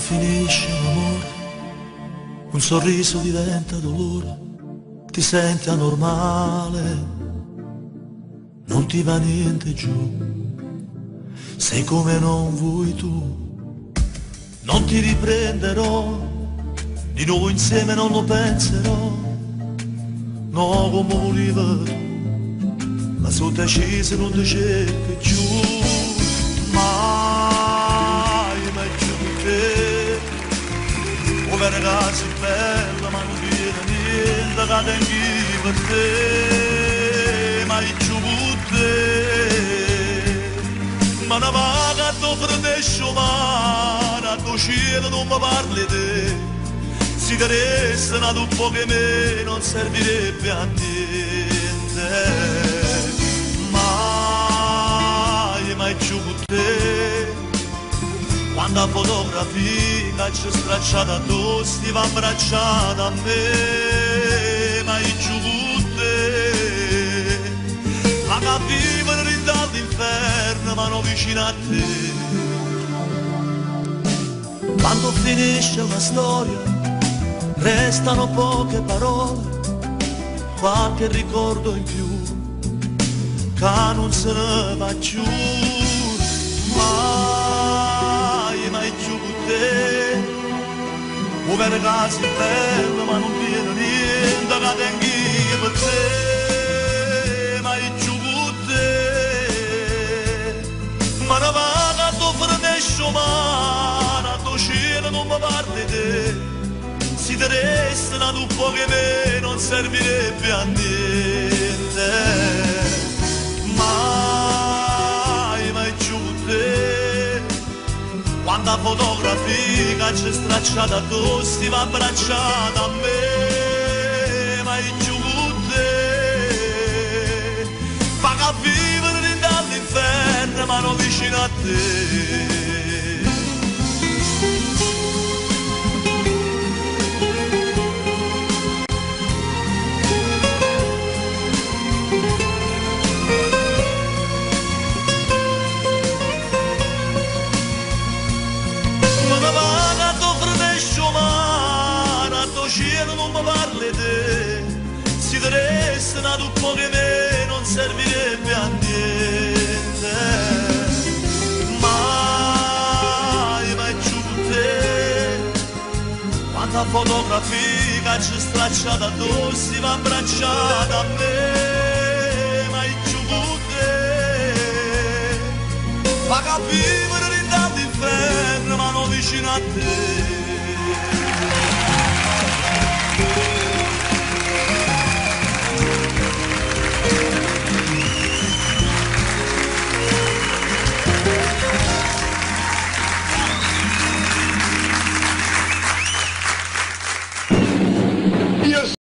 finisce l'amore, un sorriso diventa dolore, ti senti anormale, non ti va niente giù, sei come non vuoi tu, non ti riprenderò, di nuovo insieme non lo penserò, no come volevo, ma sono deciso non ti cerco giù. Una ragazza bella ma non viene niente che tengi per te, mai giù te, ma una vaga tu prendesci umana, tu cielo non mi parli te, si ti resta un po' che me non servirebbe a niente, mai giù te. Quando a fotografia ci stracciata tu stiva abbracciata a me, ma io giù te, ma che vivere in dall'inferno ma non vicino a te. Quando finisce una storia restano poche parole, qualche ricordo in più che non se ne va giù. Mai giù con te, come ragazzi bello ma non viene niente che tengi per te, mai giù con te, ma una vaga tu frenesci umana, tu cielo non mi parli te, si ti resta un po' che me non servirebbe a niente. Quando a fotografia ci stracciata tu stiva abbracciata a me, ma io giù con te, paga vivere dall'inferno ma non vicino a te. Cielo non mi parli te, si ti resta un po' che me non servirebbe a niente, mai giù con te, quando a fotografia ci stracciata tu si va abbracciata a me, mai giù con te, ma che vivere dall'inferno ma non vicino a te.